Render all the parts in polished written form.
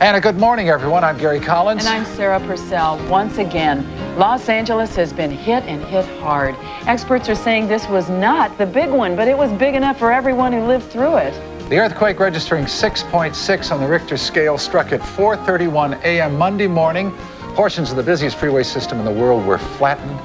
And a good morning, everyone. I'm Gary Collins. And I'm Sarah Purcell. Once again, Los Angeles has been hit and hit hard. Experts are saying this was not the big one, but it was big enough for everyone who lived through it. The earthquake registering 6.6 on the Richter scale struck at 4:31 a.m. Monday morning. Portions of the busiest freeway system in the world were flattened.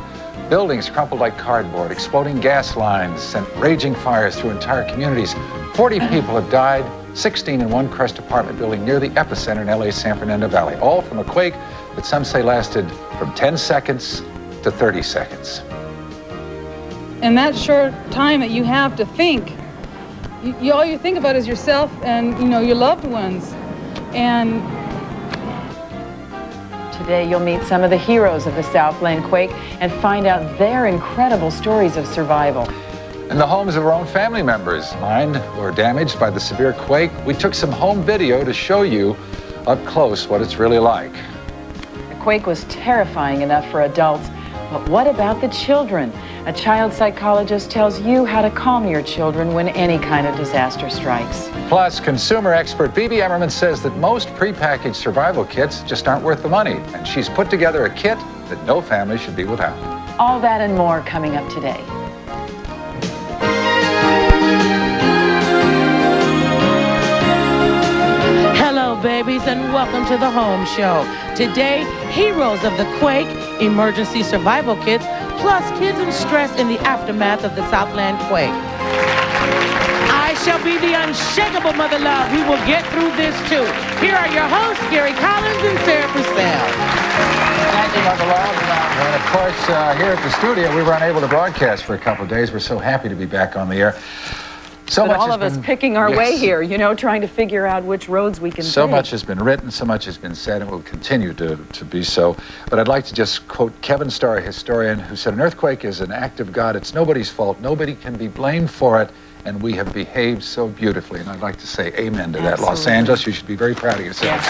Buildings crumpled like cardboard. Exploding gas lines sent raging fires through entire communities. 40 people have died, 16 in one crushed apartment building near the epicenter in LA's San Fernando Valley, all from a quake that some say lasted from 10 seconds to 30 seconds. In that short time that you have to think, all you think about is yourself and, your loved ones. And today you'll meet some of the heroes of the Southland quake and find out their incredible stories of survival. In the homes of our own family members mined or damaged by the severe quake, we took some home video to show you up close what it's really like. The quake was terrifying enough for adults, but what about the children? A child psychologist tells you how to calm your children when any kind of disaster strikes. Plus, consumer expert Bibi Emmerman says that most prepackaged survival kits just aren't worth the money, and she's put together a kit that no family should be without. All that and more coming up today. Hello, babies, and welcome to the Home Show. Today, heroes of the quake, emergency survival kits, plus kids in stress in the aftermath of the Southland quake. I shall be the unshakable mother love who will get through this too. Here are your hosts, Gary Collins and Sarah Purcell. Thank you, Mother Love. And of course, here at the studio, we were unable to broadcast for a couple of days. We're so happy to be back on the air. So much all of us picking our way here, trying to figure out which roads we can take. So much has been written, so much has been said, and will continue to be so. But I'd like to just quote Kevin Starr, a historian, who said, "An earthquake is an act of God. It's nobody's fault. Nobody can be blamed for it, and we have behaved so beautifully." And I'd like to say amen to that. Absolutely. Los Angeles, you should be very proud of yourselves. Yes.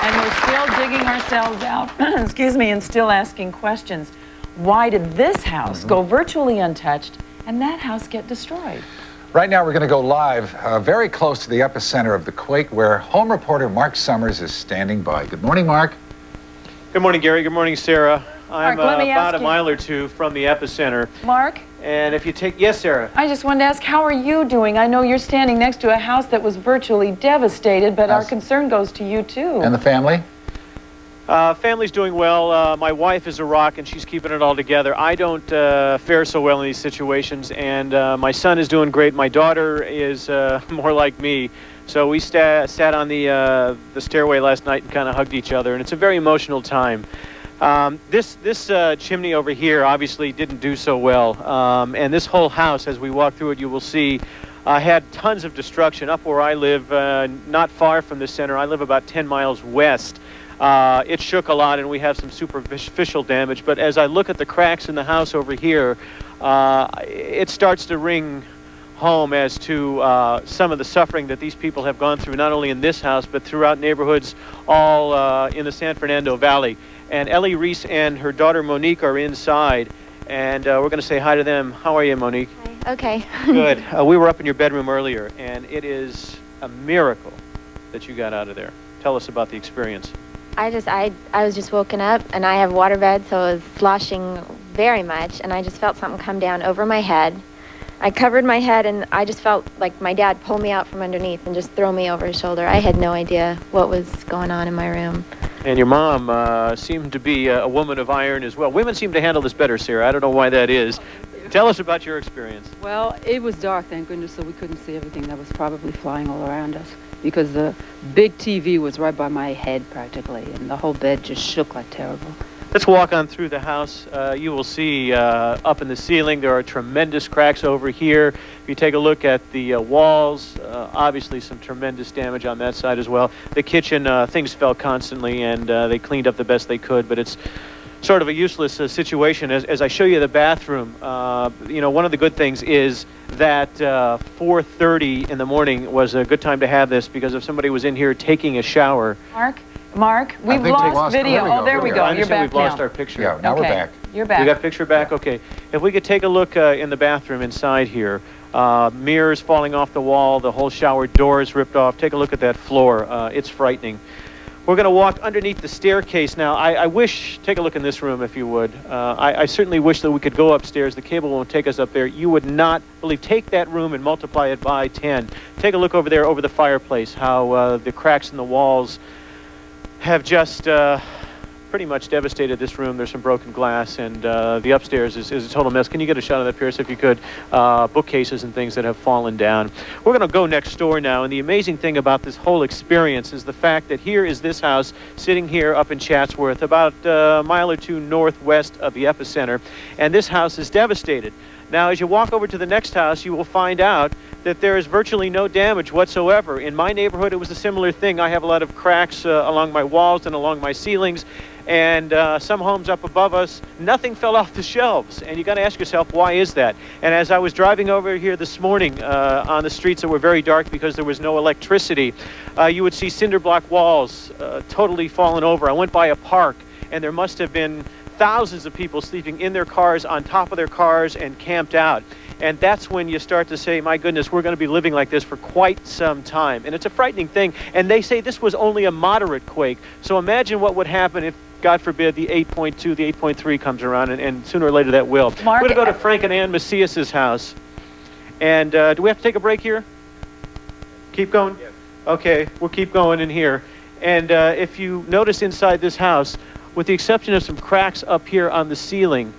And we're still digging ourselves out, excuse me, and still asking questions. Why did this house go virtually untouched and that house get destroyed? Right now, we're going to go live very close to the epicenter of the quake, where home reporter Mark Summers is standing by. Good morning, Mark. Good morning, Gary. Good morning, Sarah. I'm Mark, let me about ask a mile or two from the epicenter. Mark? And if you take... Yes, Sarah? I just wanted to ask, how are you doing? I know you're standing next to a house that was virtually devastated, but our concern goes to you, too. And the family? Family's doing well. My wife is a rock, and she's keeping it all together. I don't fare so well in these situations, and my son is doing great. My daughter is more like me. So we sat on the stairway last night and kind of hugged each other, and it's a very emotional time. This chimney over here obviously didn't do so well, and this whole house, as we walk through it, you will see, had tons of destruction. Up where I live, not far from the center, I live about 10 miles west. It shook a lot, and we have some superficial damage. But as I look at the cracks in the house over here, it starts to ring home as to some of the suffering that these people have gone through, not only in this house, but throughout neighborhoods all in the San Fernando Valley. And Ellie Reese and her daughter Monique are inside, and we're going to say hi to them. How are you, Monique? Hi. Okay. Good. We were up in your bedroom earlier, and it is a miracle that you got out of there. Tell us about the experience. I was just woken up, and I have waterbed, so it was sloshing very much, and I just felt something come down over my head. I covered my head, and I just felt like my dad pull me out from underneath and just throw me over his shoulder. I had no idea what was going on in my room. And your mom seemed to be a woman of iron as well. Women seem to handle this better, Sarah. I don't know why that is. Tell us about your experience. Well, it was dark, thank goodness, so we couldn't see everything that was probably flying all around us, because the big TV was right by my head practically, and the whole bed just shook like terrible. Let's walk on through the house. You will see up in the ceiling there are tremendous cracks over here. If you take a look at the walls, obviously some tremendous damage on that side as well. The kitchen, things fell constantly, and they cleaned up the best they could, but it's sort of a useless situation. As I show you the bathroom, one of the good things is that 4:30 in the morning was a good time to have this, because if somebody was in here taking a shower. Mark, we've lost video. Oh, there we go. I You're back we've lost our picture. Yeah, now we're back. You're back. You got picture back? Okay. If we could take a look in the bathroom inside here. Mirrors falling off the wall, the whole shower door is ripped off. Take a look at that floor. It's frightening. We're going to walk underneath the staircase now. I wish, take a look in this room if you would. I certainly wish that we could go upstairs. The cable won't take us up there. You would not believe. Take that room and multiply it by 10. Take a look over there over the fireplace, how the cracks in the walls have just pretty much devastated this room. There's some broken glass, and the upstairs is a total mess. Can you get a shot of that, Pierce, if you could? Bookcases and things that have fallen down. We're going to go next door now, and the amazing thing about this whole experience is the fact that here is this house sitting here up in Chatsworth, about a mile or two northwest of the epicenter, and this house is devastated. Now, as you walk over to the next house, you will find out that there is virtually no damage whatsoever. In my neighborhood, it was a similar thing. I have a lot of cracks along my walls and along my ceilings, and some homes up above us, nothing fell off the shelves. And you got to ask yourself, why is that? And as I was driving over here this morning on the streets that were very dark because there was no electricity, you would see cinder block walls totally fallen over. I went by a park, and there must have been thousands of people sleeping in their cars, on top of their cars, and camped out. And that's when you start to say, my goodness, we're going to be living like this for quite some time. And it's a frightening thing. And they say this was only a moderate quake. So imagine what would happen if, God forbid, the 8.2, the 8.3 comes around, and sooner or later that will. Mark, we're going to go to Frank and Ann Macias's house. And do we have to take a break here? Keep going? Yes. Okay, we'll keep going in here. And if you notice inside this house, with the exception of some cracks up here on the ceiling,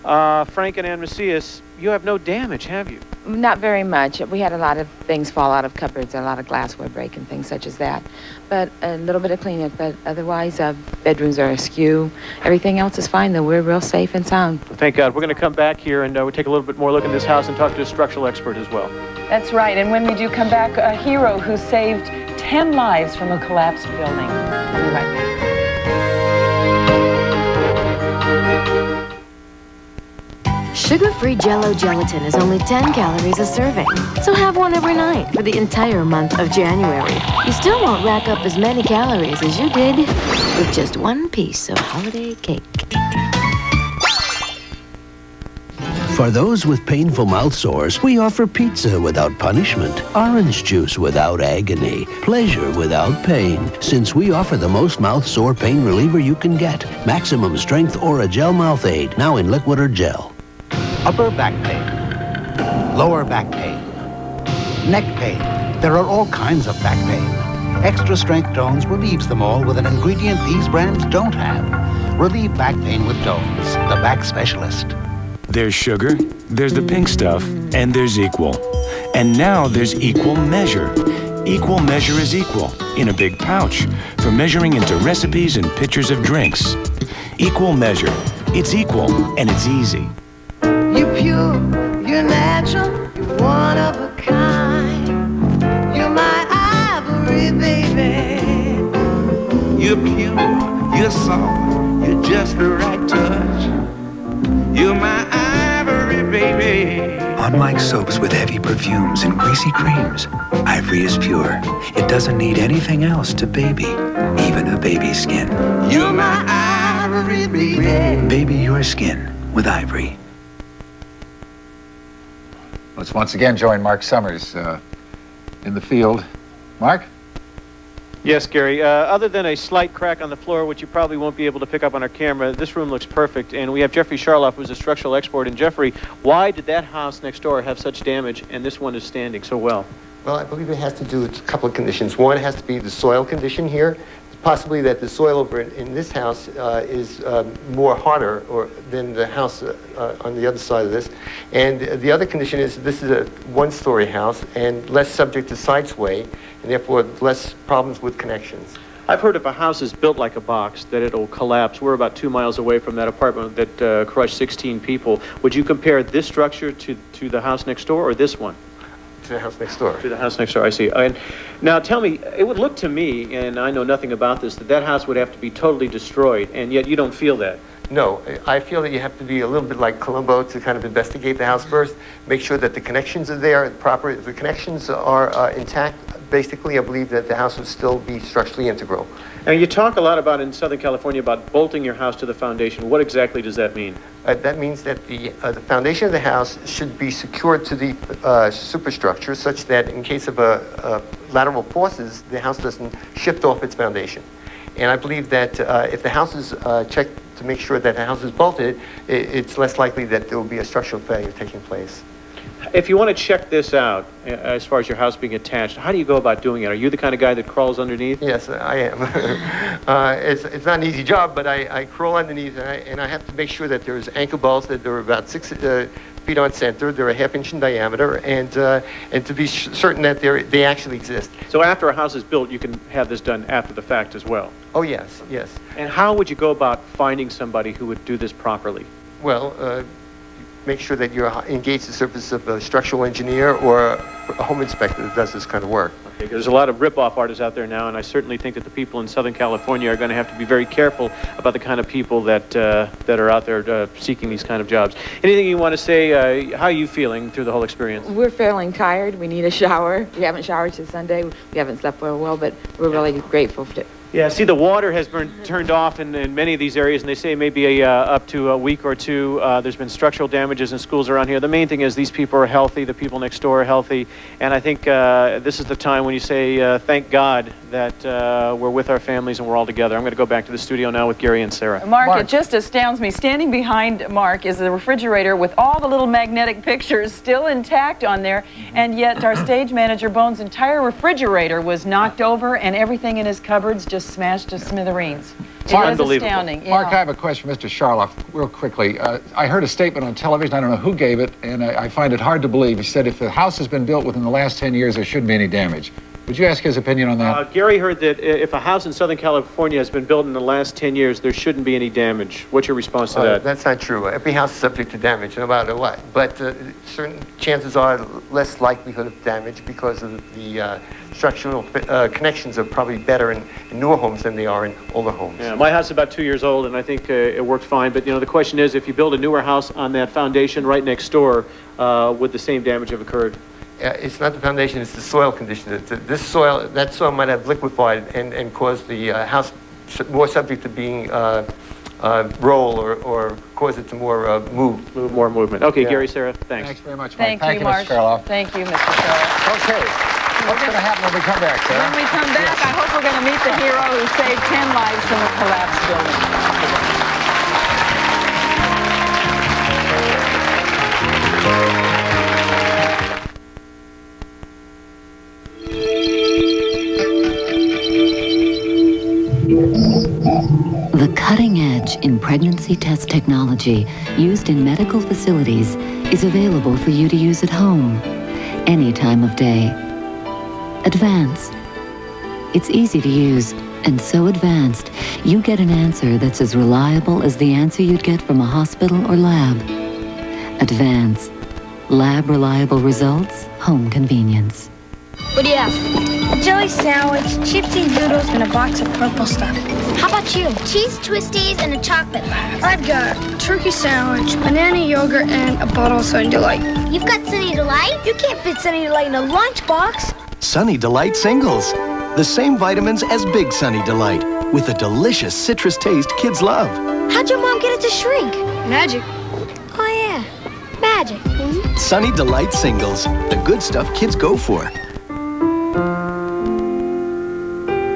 Frank and Ann Macias, you have no damage, have you? Not very much. We had a lot of things fall out of cupboards, a lot of glassware break and things such as that. But a little bit of cleanup, but otherwise, bedrooms are askew. Everything else is fine, though. We're real safe and sound. Thank God. We're going to come back here and we'll take a little bit more look in this house and talk to a structural expert as well. That's right. And when we do come back, a hero who saved 10 lives from a collapsed building. We'll be right back. Sugar-free Jell-O gelatin is only 10 calories a serving, so have one every night for the entire month of January. You still won't rack up as many calories as you did with just one piece of holiday cake. For those with painful mouth sores, we offer pizza without punishment, orange juice without agony, pleasure without pain. Since we offer the most mouth sore pain reliever you can get, maximum strength Orajel Mouth Aid, now in liquid or gel. Upper back pain, lower back pain, neck pain. There are all kinds of back pain. Extra Strength Dones relieves them all with an ingredient these brands don't have. Relieve back pain with Dones, the back specialist. There's sugar, there's the pink stuff, and there's equal. And now there's equal measure. Equal measure is equal in a big pouch for measuring into recipes and pictures of drinks. Equal measure. It's equal and it's easy. You're pure, you're natural, you're one of a kind. You're my ivory, baby. You're pure, you're soft, you're just the right touch. You're my ivory, baby. Unlike soaps with heavy perfumes and greasy creams, Ivory is pure. It doesn't need anything else to baby, even a baby's skin. You're my ivory, baby. Baby your skin with Ivory. Let's once again join Mark Summers in the field. Mark? Yes, Gary. Other than a slight crack on the floor, which you probably won't be able to pick up on our camera, this room looks perfect. And we have Jeffrey Charloff, who's a structural expert. And Jeffrey, why did that house next door have such damage and this one is standing so well? Well, I believe it has to do with a couple of conditions. One has to be the soil condition here. Possibly that the soil over in this house is more harder than the house on the other side of this. And the other condition is this is a one-story house and less subject to side sway, and therefore less problems with connections. I've heard if a house is built like a box, that it'll collapse. We're about 2 miles away from that apartment that crushed 16 people. Would you compare this structure to the house next door or this one? To the house next door. To the house next door, I see. And Now tell me, it would look to me, and I know nothing about this, that that house would have to be totally destroyed, and yet you don't feel that. No, I feel that you have to be a little bit like Columbo to kind of investigate the house first, make sure that the connections are there, the connections are intact. Basically, I believe that the house would still be structurally integral. Now you talk a lot about in Southern California about bolting your house to the foundation. What exactly does that mean? That means that the foundation of the house should be secured to the superstructure such that in case of lateral forces, the house doesn't shift off its foundation. And I believe that if the house is checked to make sure that the house is bolted, it's less likely that there will be a structural failure taking place. If you want to check this out, as far as your house being attached, how do you go about doing it? Are you the kind of guy that crawls underneath? Yes, I am. It's not an easy job, but I crawl underneath, and I have to make sure that there's anchor bolts, that they're about 6 feet on center, they're a ½ inch in diameter, and to be certain that they actually exist. So after a house is built, you can have this done after the fact as well? Oh, yes, yes. And how would you go about finding somebody who would do this properly? Well, make sure that you're engaged in the service of a structural engineer or a home inspector that does this kind of work. Okay, there's a lot of rip-off artists out there now, and I certainly think that the people in Southern California are going to have to be very careful about the kind of people that are out there seeking these kind of jobs. Anything you want to say? How are you feeling through the whole experience? We're feeling tired. We need a shower. We haven't showered since Sunday. We haven't slept for a while, but we're really grateful for it. Yeah, see, the water has been turned off in many of these areas, and they say maybe up to a week or two. There's been structural damages in schools around here. The main thing is these people are healthy, the people next door are healthy, and I think this is the time when you say, thank God that we're with our families and we're all together. I'm going to go back to the studio now with Gary and Sarah. Mark, it just astounds me. Standing behind Mark is the refrigerator with all the little magnetic pictures still intact on there, and yet our stage manager, Bones' entire refrigerator was knocked over and everything in his cupboards just smashed to smithereens. It is astounding. Yeah. Mark, I have a question for Mr. Charloff, real quickly. I heard a statement on television, I don't know who gave it, and I find it hard to believe. He said if the house has been built within the last 10 years, there shouldn't be any damage. Would you ask his opinion on that? Gary heard that if a house in Southern California has been built in the last 10 years, there shouldn't be any damage. What's your response to that? That's not true. Every house is subject to damage, no matter what. But certain chances are less likelihood of damage because of the structural connections are probably better in newer homes than they are in older homes. Yeah, my house is about 2 years old, and I think it worked fine. But, you know, the question is, if you build a newer house on that foundation right next door, would the same damage have occurred? It's not the foundation, it's the soil condition. That soil might have liquefied and caused the house more subject to being roll or cause it to more move. More movement. Okay, yeah. Gary, Sarah, thanks. Thanks very much, Mike. Thank you, Mark. Mr. Charloff. Thank you, Mr. Charloff. Okay, what's going to happen when we come back, Sarah? When we come back, I hope we're going to meet the hero who saved 10 lives from a collapsed building. The cutting edge in pregnancy test technology used in medical facilities is available for you to use at home, any time of day. Advanced. It's easy to use, and so advanced, you get an answer that's as reliable as the answer you'd get from a hospital or lab. Advanced. Lab reliable results, home convenience. What do you have? A jelly sandwich, chips and noodles, and a box of purple stuff. How about you? Cheese twisties and a chocolate bar. I've got turkey sandwich, banana yogurt, and a bottle of Sunny Delight. You've got Sunny Delight? You can't fit Sunny Delight in a lunchbox. Sunny Delight Singles. The same vitamins as Big Sunny Delight, with a delicious citrus taste kids love. How'd your mom get it to shrink? Magic. Oh, yeah. Magic. Sunny Delight Singles. The good stuff kids go for.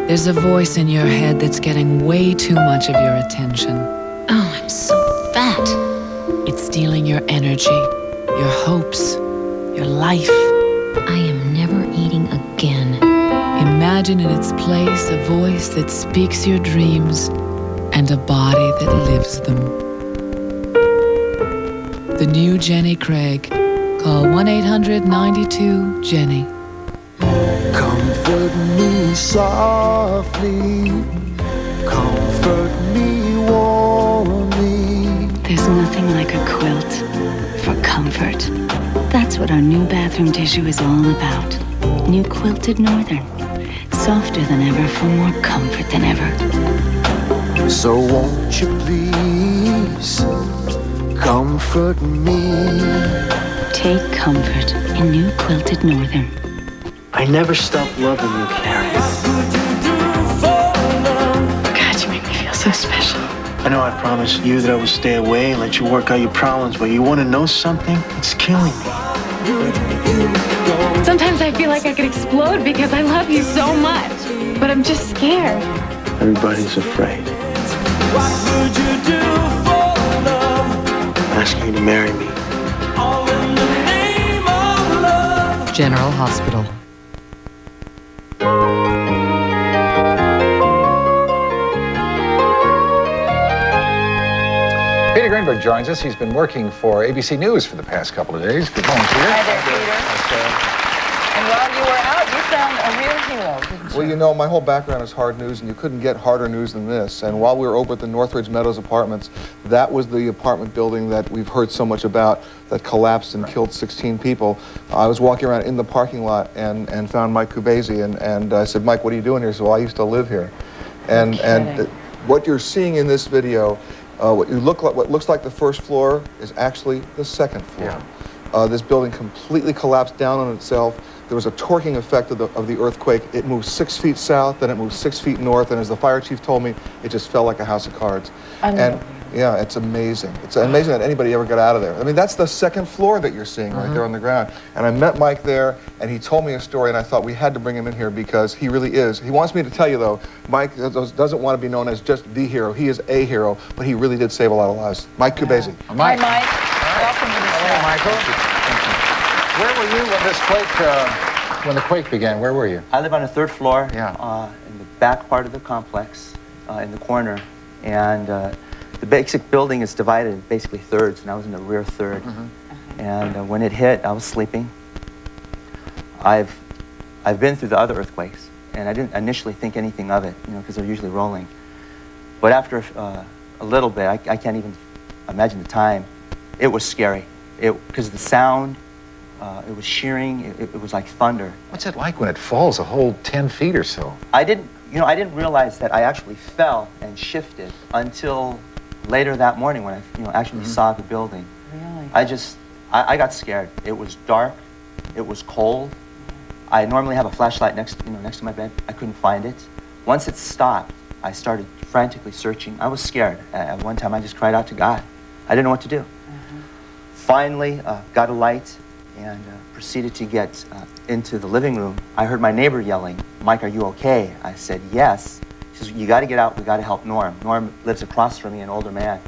There's a voice in your head that's getting way too much of your attention. Oh, I'm so fat. It's stealing your energy, your hopes, your life. I am never eating again. Imagine in its place a voice that speaks your dreams and a body that lives them. The new Jenny Craig. Call 1-800-92-JENNY. Comfort me softly, comfort me warmly. There's nothing like a quilt for comfort. That's what our new bathroom tissue is all about. New Quilted Northern. softer than ever for more comfort than ever. So won't you please comfort me? Take comfort in new quilted Northern. I never stopped loving you, Carrie. God, you make me feel so special. I know I promised you that I would stay away and let you work out your problems, but you want to know something? It's killing me. Sometimes I feel like I could explode because I love you so much, but I'm just scared. Everybody's afraid. What would you do for love? I'm asking you to marry me. All in the name of love. General Hospital. Peter Greenberg joins us. He's been working for ABC News for the past couple of days. Good morning, Peter. Hi there, Peter. And while you were out, you found a real hero, didn't you? Well, you know, my whole background is hard news, and you couldn't get harder news than this. And while we were over at the Northridge Meadows apartments, that was the apartment building that we've heard so much about that collapsed and killed 16 people. I was walking around in the parking lot and found Mike Kubasi, and I said, Mike, what are you doing here? He said, well, I used to live here. And what you're seeing in this video, what looks like the first floor is actually the second floor. Yeah. This building completely collapsed down on itself. There was a torquing effect of the earthquake. It moved 6 feet south, then it moved 6 feet north, and as the fire chief told me, it just fell like a house of cards. And yeah, it's amazing. It's amazing that anybody ever got out of there. I mean, that's the second floor that you're seeing right there on the ground. And I met Mike there, and he told me a story, and I thought we had to bring him in here because he really is. He wants me to tell you, though, Mike doesn't want to be known as just the hero. He is a hero, but he really did save a lot of lives. Mike Kubasi. Mike. Hi, Mike. Welcome to the show. Hello, Michael. Where were you when this quake, when the quake began? Where were you? I live on the third floor, yeah. In the back part of the complex, in the corner, and the basic building is divided in basically thirds, and I was in the rear third. And when it hit, I was sleeping. I've been through the other earthquakes, and I didn't initially think anything of it, you know, because they're usually rolling. But after a little bit, I can't even imagine the time. It was scary, because the sound. It was shearing. It was like thunder. What's it like when it falls a whole 10 feet or so? I didn't realize that I actually fell and shifted until later that morning when I, actually saw the building. Really? I got scared. It was dark. It was cold. I normally have a flashlight next to my bed. I couldn't find it. Once it stopped, I started frantically searching. I was scared. At one time, I just cried out to God. I didn't know what to do. Finally, got a light and proceeded to get into the living room. I heard my neighbor yelling, Mike, are you okay? I said, yes. He says, you got to get out. We got to help Norm. Norm lives across from me, an older man.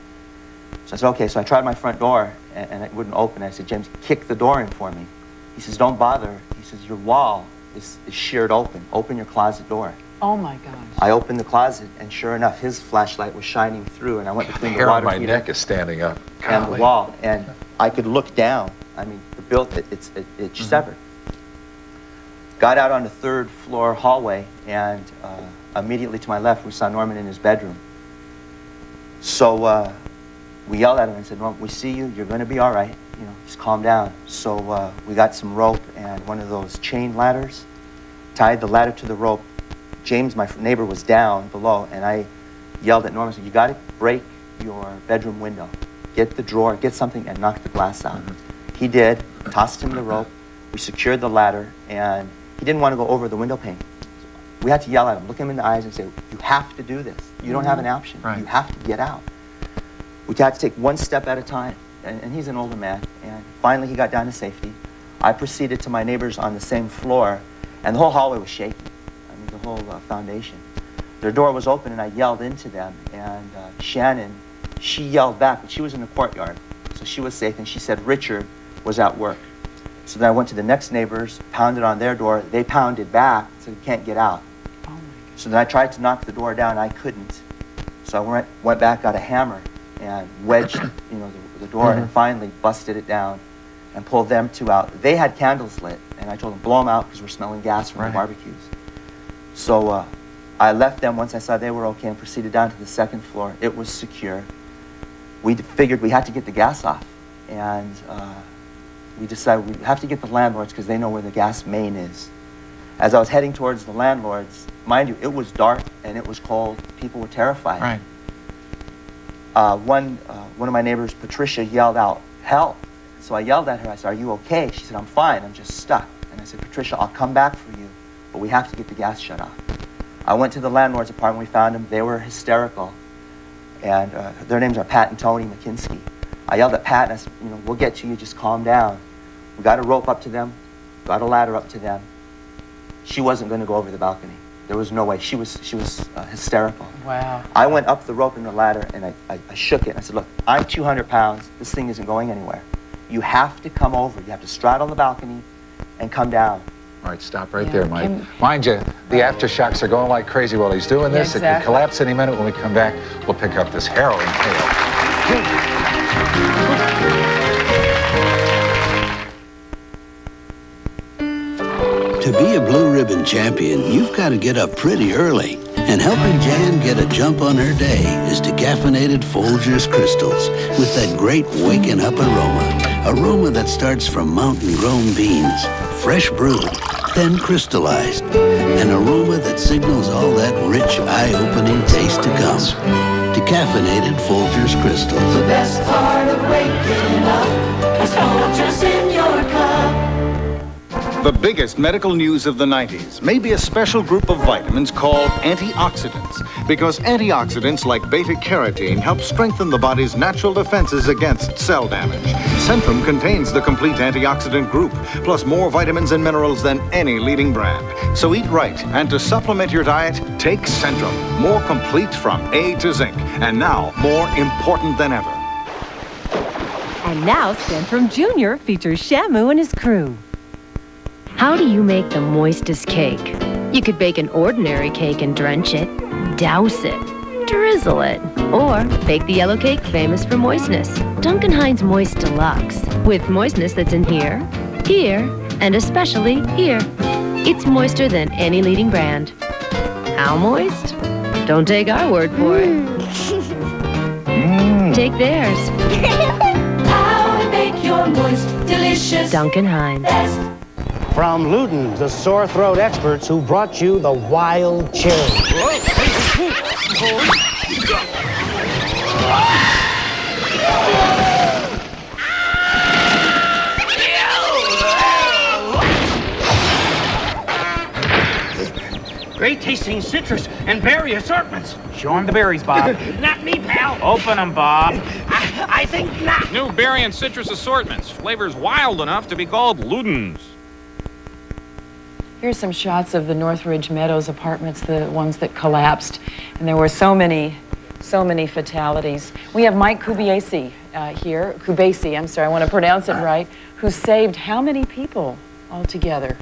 So I said, okay. So I tried my front door, and it wouldn't open. I said, James, kick the door in for me. He says, don't bother. He says, your wall is sheared open. Open your closet door. Oh, my gosh. I opened the closet, and sure enough, his flashlight was shining through, and I went between the water My heater neck is standing up. and the wall, and I could look down. I mean, the building, it severed. Got out on the third floor hallway, and immediately to my left, we saw Norman in his bedroom. So we yelled at him and said, Norm, we see you. You're going to be all right. Just calm down. So we got some rope and one of those chain ladders, tied the ladder to the rope. James, my neighbor, was down below, and I yelled at Norman, said, you got to break your bedroom window. Get the drawer, get something, and knock the glass out. He did, tossed him the rope. We secured the ladder, and he didn't want to go over the window pane. We had to yell at him, look him in the eyes and say, you have to do this. You don't have an option. You have to get out. We had to take one step at a time, and he's an older man, and finally he got down to safety. I proceeded to my neighbors on the same floor, and the whole hallway was shaking. I mean, the whole foundation. Their door was open, and I yelled into them, and Shannon, she yelled back, but she was in the courtyard, so she was safe, and she said Richard was at work. So then I went to the next neighbors, pounded on their door. They pounded back, so you can't get out. So then I tried to knock the door down. I couldn't. So I went back, got a hammer, and wedged the door, and finally busted it down and pulled them two out. They had candles lit, and I told them, blow them out because we're smelling gas from the barbecues. So I left them once I saw they were okay and proceeded down to the second floor. It was secure. We figured we had to get the gas off, and we decided we have to get the landlords because they know where the gas main is. As I was heading towards the landlord's, mind you, it was dark and it was cold. People were terrified. Right. One of my neighbors, Patricia, yelled out, "Help!" So I yelled at her. I said, "Are you okay?" She said, "I'm fine. I'm just stuck." And I said, "Patricia, I'll come back for you, but we have to get the gas shut off." I went to the landlord's apartment. We found them. They were hysterical. And their names are Pat and Tony McKinsky. I yelled at Pat and I said, "You know, we'll get to you. Just calm down." We got a rope up to them, got a ladder up to them. She wasn't going to go over the balcony. There was no way. She was hysterical. Wow. I went up the rope and the ladder and I shook it. I said, "Look, I'm 200 pounds. This thing isn't going anywhere. You have to come over. You have to straddle the balcony and come down." All right, stop right there, Mike. Mind you, the aftershocks are going like crazy while he's doing this. Yeah, exactly. It could collapse any minute. When we come back, we'll pick up this harrowing tale. To be a blue ribbon champion, you've got to get up pretty early. And helping Jan get a jump on her day is decaffeinated Folgers Crystals with that great waking up aroma. Aroma that starts from mountain-grown beans, fresh brewed, then crystallized. An aroma that signals all that rich, eye-opening taste to come. Decaffeinated Folgers Crystals. The best part of waking up is Folgers in your cup. The biggest medical news of the 90s may be a special group of vitamins called antioxidants, because antioxidants like beta-carotene help strengthen the body's natural defenses against cell damage. Centrum contains the complete antioxidant group, plus more vitamins and minerals than any leading brand. So eat right, and to supplement your diet, take Centrum. More complete from A to zinc, and now more important than ever. And now Centrum Junior features Shamu and his crew. How do you make the moistest cake? You could bake an ordinary cake and drench it, douse it, drizzle it, or bake the yellow cake famous for moistness. Duncan Hines Moist Deluxe, with moistness that's in here, here, and especially here. It's moister than any leading brand. How moist? Don't take our word for it. Take theirs. How we make your moist, delicious. Duncan Hines. From Luton, the sore throat experts who brought you the wild cherry. Great tasting citrus and berry assortments. Show him the berries, Bob. Not me, pal. Open them, Bob. I think not. New berry and citrus assortments. Flavors wild enough to be called Ludens. Here's some shots of the Northridge Meadows apartments, the ones that collapsed. And there were so many fatalities. We have Mike Kubasi here. Kubasi, I'm sorry, I want to pronounce it right, who saved how many people altogether?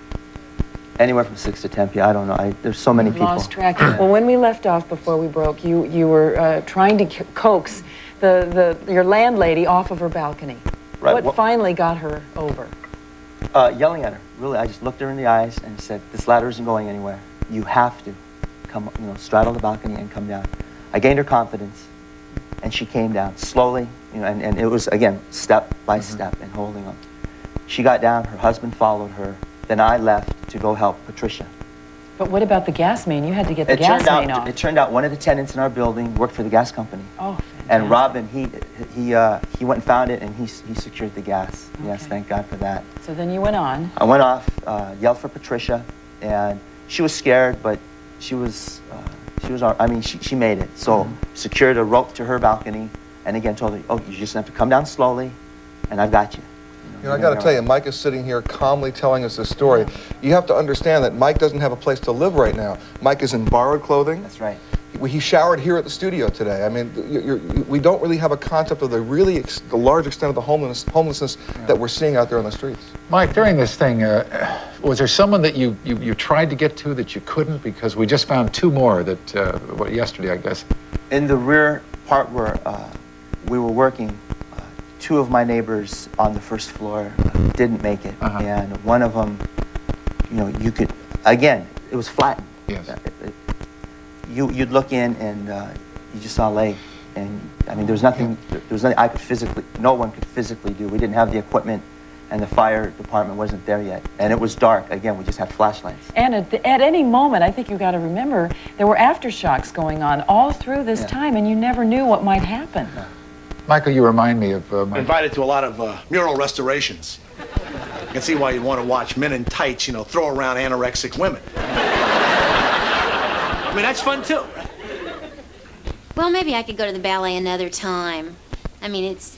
Anywhere from 6 to 10 people. I don't know. There's so many people. Lost track. Well, when we left off before we broke, you were trying to coax your landlady off of her balcony. Right. What finally got her over? Yelling at her. Really, I just looked her in the eyes and said, "This ladder isn't going anywhere. You have to come, straddle the balcony and come down." I gained her confidence, and she came down slowly, and it was, again, step by step and holding them. She got down. Her husband followed her. Then I left to go help Patricia. But what about the gas main? You had to get the gas main off. It turned out one of the tenants in our building worked for the gas company. Oh, and Robin, he went and found it, and he secured the gas. Okay. Yes, thank God for that. So then you went on. I went off, yelled for Patricia, and she was scared, but she made it. So secured a rope to her balcony, and again told her, "Oh, you just have to come down slowly, and I've got you." I got to tell you, Mike is sitting here calmly telling us this story. You have to understand that Mike doesn't have a place to live right now. Mike is in borrowed clothing. That's right. He showered here at the studio today. I mean, we don't really have a concept of the large extent of the homelessness that we're seeing out there on the streets. Mike, during this thing, was there someone that you tried to get to that you couldn't? Because we just found two more that, yesterday, I guess. In the rear part where we were working, two of my neighbors on the first floor didn't make it. And one of them, you could, again, it was flattened. Yes. You'd look in and you just saw a leg. And I mean, there was nothing I could physically, no one could physically do. We didn't have the equipment and the fire department wasn't there yet. And it was dark. Again, we just had flashlights. And at any moment, I think you've got to remember, there were aftershocks going on all through this time, and you never knew what might happen. Michael, you remind me of Invited to a lot of mural restorations. I can see why you'd want to watch men in tights, you know, throw around anorexic women. I mean, that's fun too, right? Well, maybe I could go to the ballet another time. I mean, it's